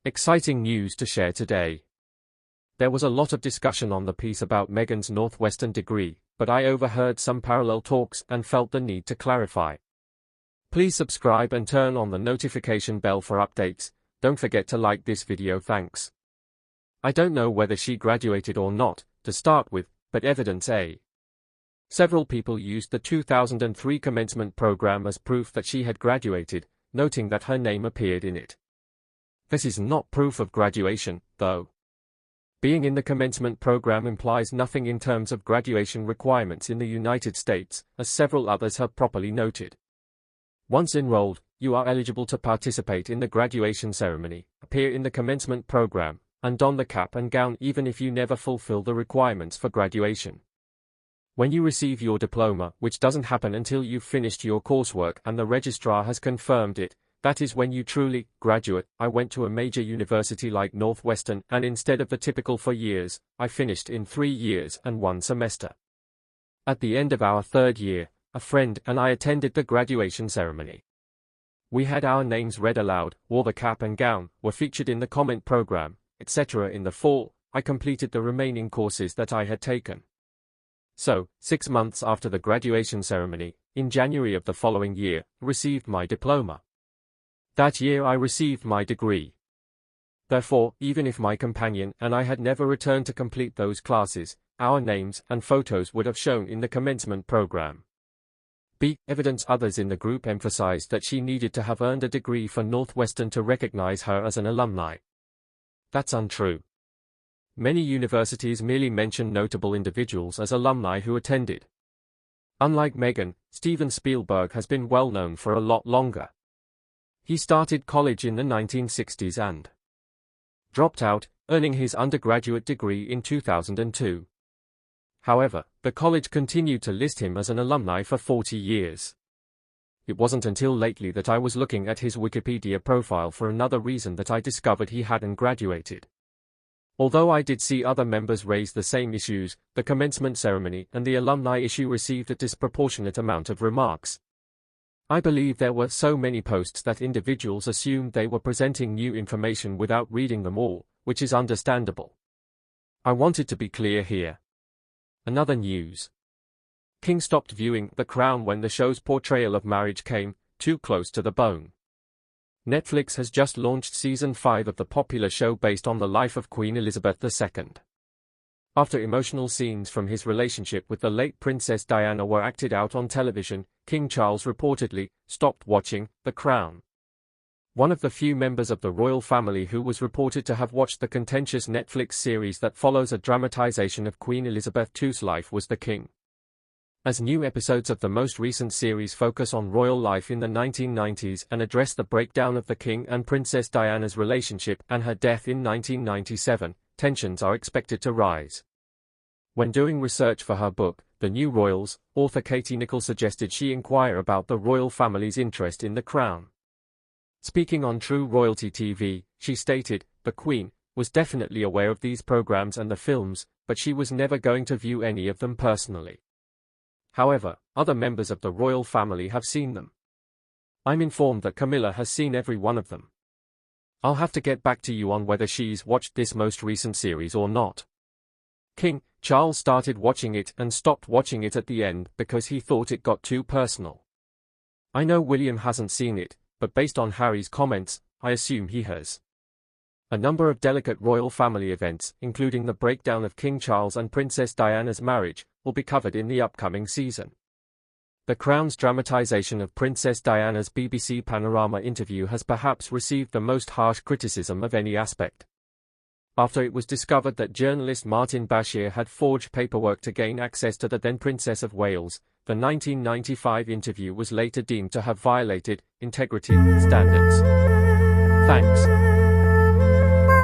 Exciting news to share today. There was a lot of discussion on the piece about Meghan's Northwestern degree, but I overheard some parallel talks and felt the need to clarify. Please subscribe and turn on the notification bell for updates. Don't forget to like this video, thanks. I don't know whether she graduated or not, to start with, but evidence A. Several people used the 2003 commencement program as proof that she had graduated, noting that her name appeared in it. This is not proof of graduation, though. Being in the commencement program implies nothing in terms of graduation requirements in the United States, as several others have properly noted. Once enrolled, you are eligible to participate in the graduation ceremony, appear in the commencement program, and don the cap and gown even if you never fulfill the requirements for graduation. When you receive your diploma, which doesn't happen until you've finished your coursework and the registrar has confirmed it, that is when you truly graduate. I went to a major university like Northwestern, and instead of the typical 4 years, I finished in 3 years and 1 semester. At the end of our 3rd year, a friend and I attended the graduation ceremony. We had our names read aloud, wore the cap and gown, were featured in the comment program, etc. In the fall, I completed the remaining courses that I had taken. So, 6 months after the graduation ceremony, in January of the following year, received my diploma. That year I received my degree. Therefore, even if my companion and I had never returned to complete those classes, our names and photos would have shown in the commencement program. B. Evidence. Others in the group emphasized that she needed to have earned a degree for Northwestern to recognize her as an alumni. That's untrue. Many universities merely mention notable individuals as alumni who attended. Unlike Meghan, Steven Spielberg has been well known for a lot longer. He started college in the 1960s and dropped out, earning his undergraduate degree in 2002. However, the college continued to list him as an alumni for 40 years. It wasn't until lately that I was looking at his Wikipedia profile for another reason that I discovered he hadn't graduated. Although I did see other members raise the same issues, the commencement ceremony and the alumni issue received a disproportionate amount of remarks. I believe there were so many posts that individuals assumed they were presenting new information without reading them all, which is understandable. I wanted to be clear here. Another news. King stopped viewing The Crown when the show's portrayal of marriage came too close to the bone. Netflix has just launched season 5 of the popular show based on the life of Queen Elizabeth II. After emotional scenes from his relationship with the late Princess Diana were acted out on television, King Charles reportedly stopped watching The Crown. One of the few members of the royal family who was reported to have watched the contentious Netflix series that follows a dramatization of Queen Elizabeth II's life was the King. As new episodes of the most recent series focus on royal life in the 1990s and address the breakdown of the King and Princess Diana's relationship and her death in 1997, tensions are expected to rise. When doing research for her book, The New Royals, author Katie Nicholl suggested she inquire about the royal family's interest in the crown. Speaking on True Royalty TV, she stated, "The Queen was definitely aware of these programs and the films, but she was never going to view any of them personally. However, other members of the royal family have seen them. I'm informed that Camilla has seen every one of them. I'll have to get back to you on whether she's watched this most recent series or not." King Charles started watching it and stopped watching it at the end because he thought it got too personal. I know William hasn't seen it, but based on Harry's comments, I assume he has. A number of delicate royal family events, including the breakdown of King Charles and Princess Diana's marriage, will be covered in the upcoming season. The Crown's dramatization of Princess Diana's BBC Panorama interview has perhaps received the most harsh criticism of any aspect. After it was discovered that journalist Martin Bashir had forged paperwork to gain access to the then Princess of Wales, the 1995 interview was later deemed to have violated integrity standards. Thanks.